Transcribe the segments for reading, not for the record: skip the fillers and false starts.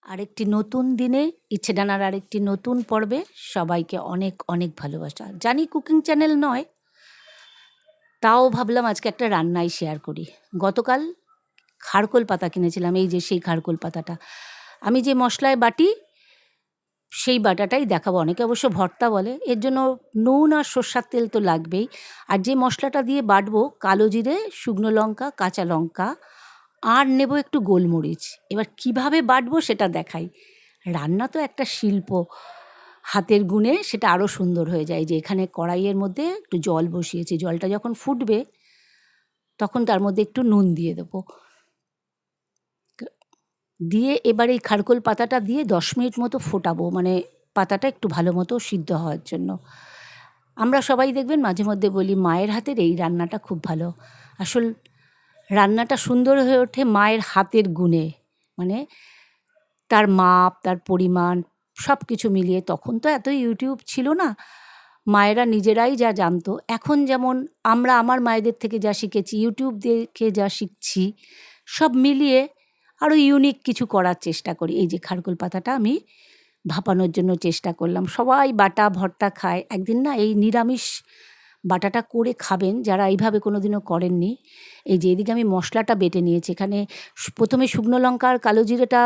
আরেকটি নতুন দিনে ইচ্ছে ডানার আরেকটি নতুন পর্বে সবাইকে অনেক অনেক ভালোবাসা। জানি কুকিং চ্যানেল নয়, তাও ভাবলাম আজকে একটা রান্নাই শেয়ার করি। গতকাল খারকোল পাতা কিনেছিলাম, এই যে সেই খারকোল পাতাটা। আমি যে মশলায় বাটি সেই বাটাটাই দেখাবো। অনেকে অবশ্য ভর্তা বলে, এর জন্য নুন আর সর্ষার তেল তো লাগবেই। আর যে মশলাটা দিয়ে বাটবো, কালো জিরে, শুকনো লঙ্কা, কাঁচা লঙ্কা আর নেব একটু গোলমরিচ। এবার কিভাবে বাটবো সেটা দেখাই। রান্না তো একটা শিল্প, হাতের গুণে সেটা আরও সুন্দর হয়ে যায়। যে এখানে কড়াইয়ের মধ্যে একটু জল বসিয়েছি, জলটা যখন ফুটবে তখন তার মধ্যে একটু নুন দিয়ে দেবো, দিয়ে এবার এই খারকোল পাতাটা দিয়ে 10 মিনিট মতো ফোটাবো, মানে পাতাটা একটু ভালো মতো সিদ্ধ হওয়ার জন্য। আমরা সবাই দেখবেন মাঝে মধ্যে বলি মায়ের হাতের এই রান্নাটা খুব ভালো। আসল রান্নাটা সুন্দর হয়ে ওঠে মায়ের হাতের গুণে, মানে তার মাপ, তার পরিমাণ সব কিছু মিলিয়ে। তখন তো এত ইউটিউব ছিল না, মায়েরা নিজেরাই যা জানতো। এখন যেমন আমরা আমার মায়েদের থেকে যা শিখেছি, ইউটিউব দেখে যা শিখছি, সব মিলিয়ে আরও ইউনিক কিছু করার চেষ্টা করি। এই যে খারকোল পাতাটা আমি ভাপানোর জন্য চেষ্টা করলাম। সবাই বাটা ভর্তা খায়, একদিন না এই নিরামিষ বাটাটা করে খাবেন যারা এইভাবে কোনো দিনও করেননি। এই যে এদিকে আমি মশলাটা বেটে নিয়েছি। এখানে প্রথমে শুকনো লঙ্কা আর কালো জিরেটা,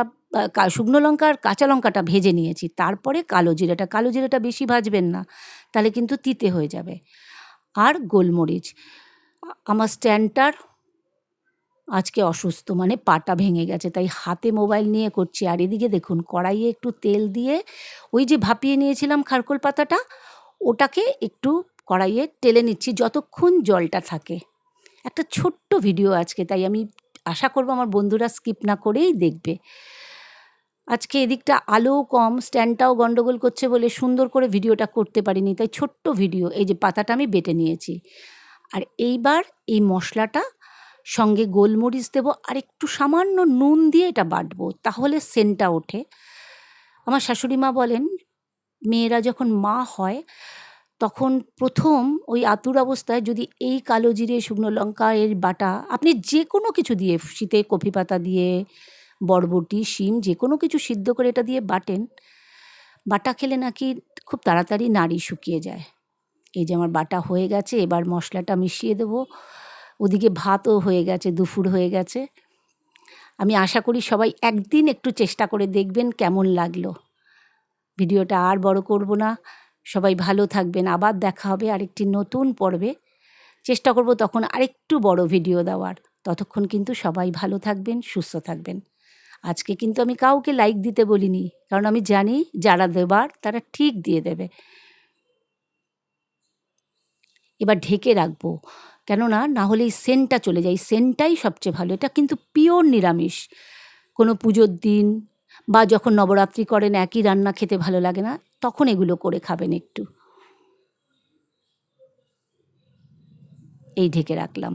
শুকনো লঙ্কা আর কাঁচা লঙ্কাটা ভেজে নিয়েছি, তারপরে কালো জিরেটা বেশি ভাজবেন না, তাহলে কিন্তু তিতে হয়ে যাবে। আর গোলমরিচ। আমার স্ট্যান্ডটার আজকে অসুস্থ, মানে পাটা ভেঙে গেছে, তাই হাতে মোবাইল নিয়ে করছি। আর এদিকে দেখুন কড়াইয়ে একটু তেল দিয়ে ওই যে ভাপিয়ে নিয়েছিলাম খারকোল পাতাটা, ওটাকে একটু কড়াইয়ে টেলে নিচ্ছি যতক্ষণ জলটা থাকে। একটা ছোট্ট ভিডিও আজকে, তাই আমি আশা করব আমার বন্ধুরা স্কিপ না করেই দেখবে। আজকে এদিকটা আলোও কম, স্ট্যান্ডটাও গন্ডগোল করছে বলে সুন্দর করে ভিডিওটা করতে পারিনি, তাই ছোট্ট ভিডিও। এই যে পাতাটা আমি বেটে নিয়েছি, আর এইবার এই মশলাটা সঙ্গে গোলমরিচ দেবো আর একটু সামান্য নুন দিয়ে এটা বাটবো, তাহলে সেন্টটা ওঠে। আমার শাশুড়ি মা বলেন মেয়েরা যখন মা হয় তখন প্রথম ওই আতুর অবস্থায় যদি এই কালো জিরে, শুকনো লঙ্কা এর বাটা আপনি যে কোনো কিছু দিয়ে, শীতে কফি পাতা দিয়ে, বরবটি, শিম যে কোনো কিছু সিদ্ধ করে এটা দিয়ে বাটেন, বাটা খেলে নাকি খুব তাড়াতাড়ি নাড়ি শুকিয়ে যায়। এই যে আমার বাটা হয়ে গেছে, এবার মশলাটা মিশিয়ে দেবো। ওদিকে ভাতও হয়ে গেছে, দুপুর হয়ে গেছে। আমি আশা করি সবাই একদিন একটু চেষ্টা করে দেখবেন কেমন লাগলো। ভিডিওটা আর বড় করব না, সবাই ভালো থাকবেন। আবার দেখা হবে আরেকটি নতুন পর্বে। চেষ্টা করব তখন আরেকটু বড় ভিডিও দেওয়ার। ততক্ষণ কিন্তু সবাই ভালো থাকবেন, সুস্থ থাকবেন। আজকে কিন্তু আমি কাউকে লাইক দিতে বলিনি, কারণ আমি জানি যারা দেবার তারা ঠিক দিয়ে দেবে। এবার ঢেকে রাখবো, কেননা না হলে এই সেন্টটা চলে যায়। এই সেন্টটাই সবচেয়ে ভালো। এটা কিন্তু পিওর নিরামিষ। কোনো পুজোর দিন বা যখন নবরাত্রি করেন, একই রান্না খেতে ভালো লাগে না, তখন এগুলো করে খাবেন একটু। এই ঢেকে রাখলাম।